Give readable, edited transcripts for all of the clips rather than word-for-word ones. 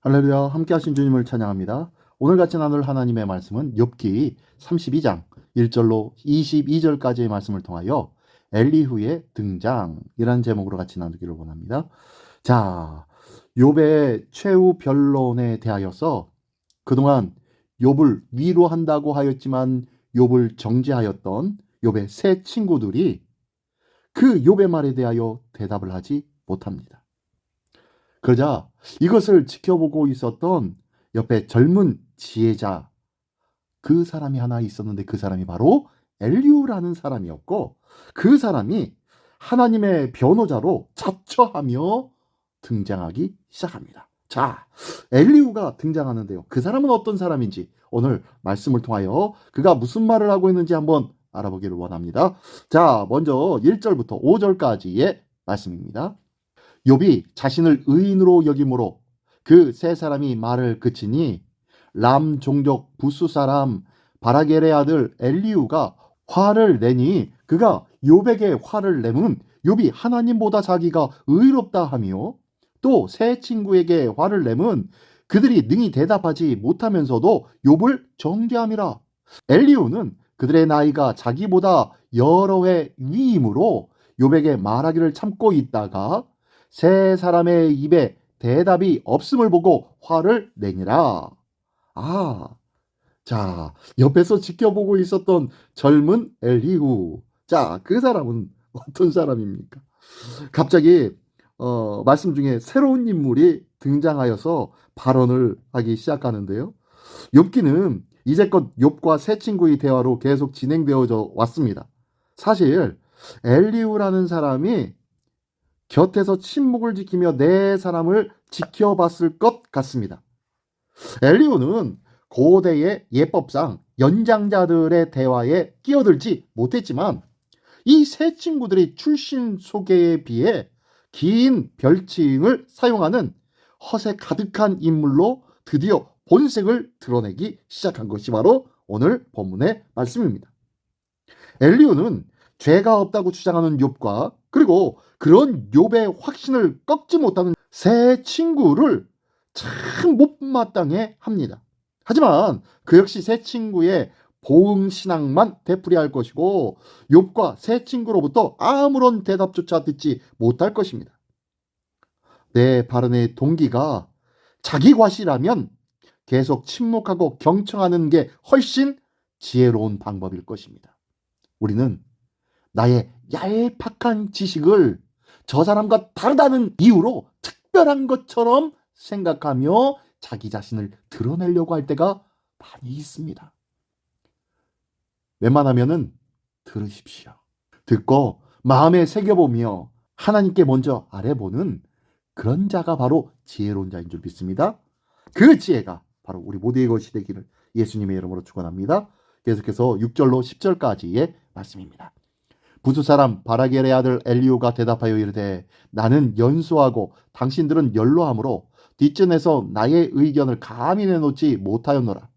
할렐루야, 함께 하신 주님을 찬양합니다. 오늘 같이 나눌 하나님의 말씀은 욥기 32장 1절로 22절까지의 말씀을 통하여 엘리후의 등장이라는 제목으로 같이 나누기를 원합니다. 자, 욥의 최후 변론에 대하여서 그동안 욥을 위로한다고 하였지만 욥을 정죄하였던 욥의 세 친구들이 그 욥의 말에 대하여 대답을 하지 못합니다. 그러자 이것을 지켜보고 있었던 옆에 젊은 지혜자, 그 사람이 하나 있었는데 그 사람이 바로 엘리후라는 사람이었고, 그 사람이 하나님의 변호자로 자처하며 등장하기 시작합니다. 자, 엘리후가 등장하는데요, 그 사람은 어떤 사람인지 오늘 말씀을 통하여 그가 무슨 말을 하고 있는지 한번 알아보기를 원합니다. 자, 먼저 1절부터 5절까지의 말씀입니다. 욥이 자신을 의인으로 여김으로 그 세 사람이 말을 그치니 람 종족 부수 사람 바라겔의 아들 엘리후가 화를 내니 그가 욥에게 화를 내면 욥이 하나님보다 자기가 의롭다 하며, 또 세 친구에게 화를 내면 그들이 능히 대답하지 못하면서도 욥을 정죄함이라. 엘리후는 그들의 나이가 자기보다 여러 해 위이므로 욥에게 말하기를 참고 있다가 세 사람의 입에 대답이 없음을 보고 화를 내니라. 아, 자, 옆에서 지켜보고 있었던 젊은 엘리후. 자, 그 사람은 어떤 사람입니까? 갑자기 말씀 중에 새로운 인물이 등장하여서 발언을 하기 시작하는데요. 욥기는 이제껏 욥과 세 친구의 대화로 계속 진행되어져 왔습니다. 사실 엘리후라는 사람이 곁에서 침묵을 지키며 네 사람을 지켜봤을 것 같습니다. 엘리후는 고대의 예법상 연장자들의 대화에 끼어들지 못했지만 이 세 친구들의 출신 소개에 비해 긴 별칭을 사용하는 허세 가득한 인물로 드디어 본색을 드러내기 시작한 것이 바로 오늘 본문의 말씀입니다. 엘리후는 죄가 없다고 주장하는 욥과 그리고 그런 욥의 확신을 꺾지 못하는 세 친구를 참 못마땅해 합니다. 하지만 그 역시 세 친구의 보응신앙만 되풀이할 것이고 욥과 세 친구로부터 아무런 대답조차 듣지 못할 것입니다. 내 발언의 동기가 자기 과시라면 계속 침묵하고 경청하는 게 훨씬 지혜로운 방법일 것입니다. 우리는 나의 얄팍한 지식을 저 사람과 다르다는 이유로 특별한 것처럼 생각하며 자기 자신을 드러내려고 할 때가 많이 있습니다. 웬만하면은 들으십시오. 듣고 마음에 새겨보며 하나님께 먼저 아뢰보는 그런 자가 바로 지혜로운 자인 줄 믿습니다. 그 지혜가 바로 우리 모두의 것이 되기를 예수님의 이름으로 축원합니다. 계속해서 6절로 10절까지의 말씀입니다. 부수 사람 바라겔의 아들 엘리후가 대답하여 이르되 나는 연소하고 당신들은 연로함으로 뒷전에서 나의 의견을 감히 내놓지 못하였노라.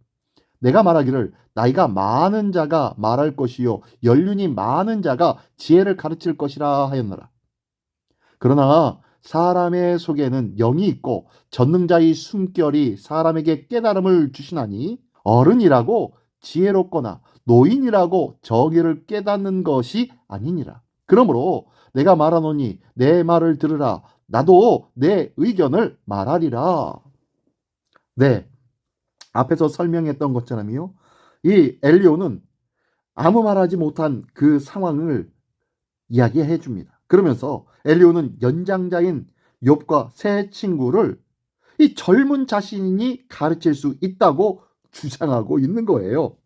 내가 말하기를 나이가 많은 자가 말할 것이요 연륜이 많은 자가 지혜를 가르칠 것이라 하였노라. 그러나 사람의 속에는 영이 있고 전능자의 숨결이 사람에게 깨달음을 주시나니 어른이라고 지혜롭거나 노인이라고 정의를 깨닫는 것이 아니니라. 그러므로 내가 말하노니 내 말을 들으라. 나도 내 의견을 말하리라. 네, 앞에서 설명했던 것처럼요, 이 엘리오는 아무 말하지 못한 그 상황을 이야기해 줍니다. 그러면서 엘리오는 연장자인 욥과 세 친구를 이 젊은 자신이 가르칠 수 있다고 주장하고 있는 거예요.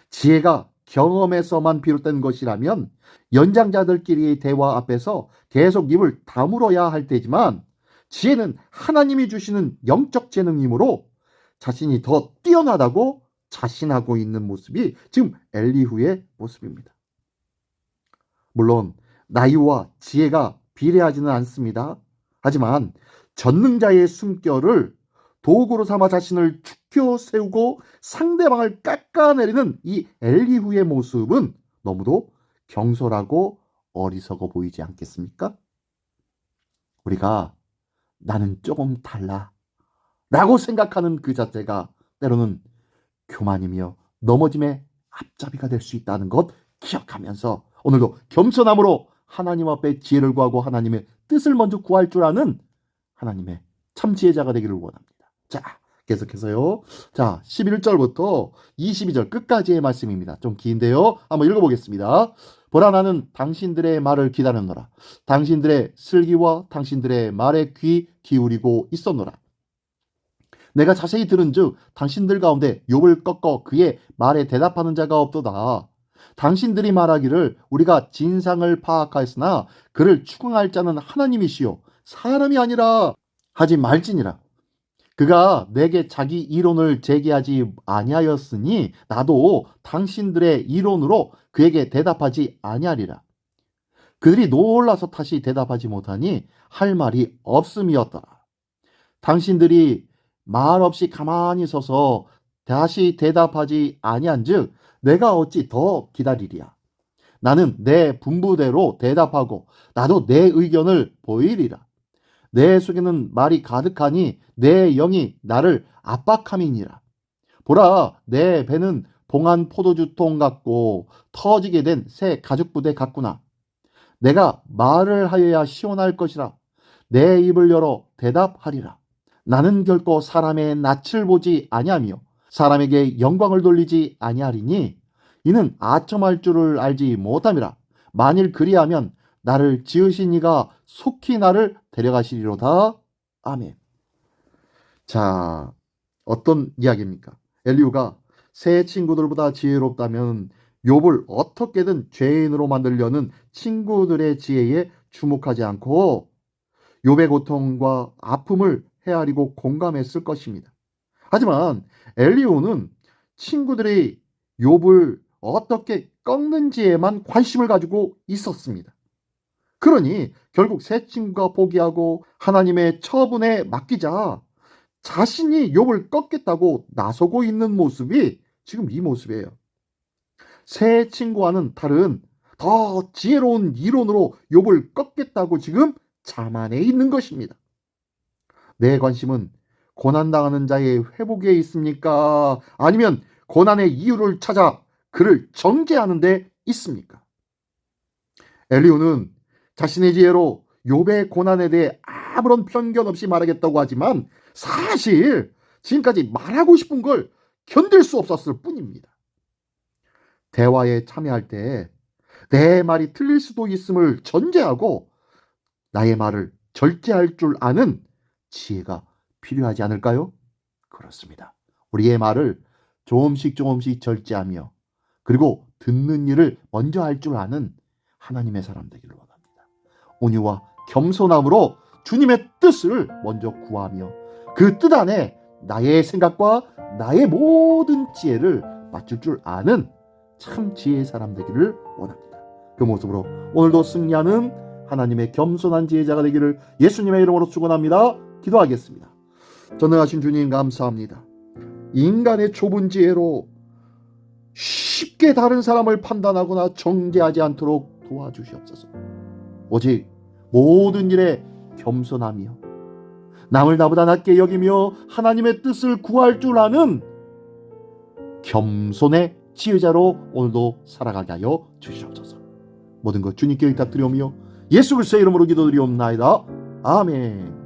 지혜가 경험에서만 비롯된 것이라면 연장자들끼리의 대화 앞에서 계속 입을 다물어야 할 때지만 지혜는 하나님이 주시는 영적 재능이므로 자신이 더 뛰어나다고 자신하고 있는 모습이 지금 엘리후의 모습입니다. 물론 나이와 지혜가 비례하지는 않습니다. 하지만 전능자의 숨결을 도구로 삼아 자신을 죽여 세우고 상대방을 깎아내리는 이 엘리후의 모습은 너무도 경솔하고 어리석어 보이지 않겠습니까? 우리가 나는 조금 달라, 라고 생각하는 그 자체가 때로는 교만이며 넘어짐의 앞잡이가 될 수 있다는 것 기억하면서 오늘도 겸손함으로 하나님 앞에 지혜를 구하고 하나님의 뜻을 먼저 구할 줄 아는 하나님의 참 지혜자가 되기를 원합니다. 자, 계속해서요. 자, 11절부터 22절 끝까지의 말씀입니다. 좀 긴데요. 한번 읽어보겠습니다. 보라, 나는 당신들의 말을 기다렸노라. 당신들의 슬기와 당신들의 말에 귀 기울이고 있었노라. 내가 자세히 들은즉 당신들 가운데 욥을 꺾어 그의 말에 대답하는 자가 없도다. 당신들이 말하기를 우리가 진상을 파악하였으나 그를 추궁할 자는 하나님이시요 사람이 아니라 하지 말지니라. 그가 내게 자기 이론을 제기하지 아니하였으니 나도 당신들의 이론으로 그에게 대답하지 아니하리라. 그들이 놀라서 다시 대답하지 못하니 할 말이 없음이었더라. 당신들이 말 없이 가만히 서서 다시 대답하지 아니한즉 내가 어찌 더 기다리리야. 나는 내 분부대로 대답하고 나도 내 의견을 보이리라. 내 속에는 말이 가득하니 내 영이 나를 압박함이니라. 보라, 내 배는 봉한 포도주통 같고 터지게 된 새 가죽부대 같구나. 내가 말을 하여야 시원할 것이라. 내 입을 열어 대답하리라. 나는 결코 사람의 낯을 보지 아니하며 사람에게 영광을 돌리지 아니하리니 이는 아첨할 줄을 알지 못함이라. 만일 그리하면 나를 지으신 이가 속히 나를 데려가시리로다. 아멘. 자, 어떤 이야기입니까? 엘리후가 새 친구들보다 지혜롭다면 욥을 어떻게든 죄인으로 만들려는 친구들의 지혜에 주목하지 않고 욥의 고통과 아픔을 헤아리고 공감했을 것입니다. 하지만 엘리후는 친구들이 욥을 어떻게 꺾는지에만 관심을 가지고 있었습니다. 그러니 결국 새 친구가 포기하고 하나님의 처분에 맡기자 자신이 욥을 꺾겠다고 나서고 있는 모습이 지금 이 모습이에요. 새 친구와는 다른 더 지혜로운 이론으로 욥을 꺾겠다고 지금 자만해 있는 것입니다. 내 관심은 고난당하는 자의 회복에 있습니까? 아니면 고난의 이유를 찾아 그를 정죄하는 데 있습니까? 엘리후는 자신의 지혜로 욥의 고난에 대해 아무런 편견 없이 말하겠다고 하지만 사실 지금까지 말하고 싶은 걸 견딜 수 없었을 뿐입니다. 대화에 참여할 때 내 말이 틀릴 수도 있음을 전제하고 나의 말을 절제할 줄 아는 지혜가 필요하지 않을까요? 그렇습니다. 우리의 말을 조금씩 절제하며 그리고 듣는 일을 먼저 할 줄 아는 하나님의 사람 되기를 원합니다. 온유와 겸손함으로 주님의 뜻을 먼저 구하며 그 뜻 안에 나의 생각과 나의 모든 지혜를 맞출 줄 아는 참 지혜의 사람 되기를 원합니다. 그 모습으로 오늘도 승리하는 하나님의 겸손한 지혜자가 되기를 예수님의 이름으로 축원합니다. 기도하겠습니다. 전능하신 주님 감사합니다. 인간의 좁은 지혜로 쉽게 다른 사람을 판단하거나 정죄하지 않도록 도와주시옵소서. 오직 모든 일에 겸손하며 남을 나보다 낮게 여기며 하나님의 뜻을 구할 줄 아는 겸손의 지혜자로 오늘도 살아가게 하여 주시옵소서. 모든 것 주님께 의탁드리오며 예수 그리스도의 이름으로 기도드리옵나이다. 아멘.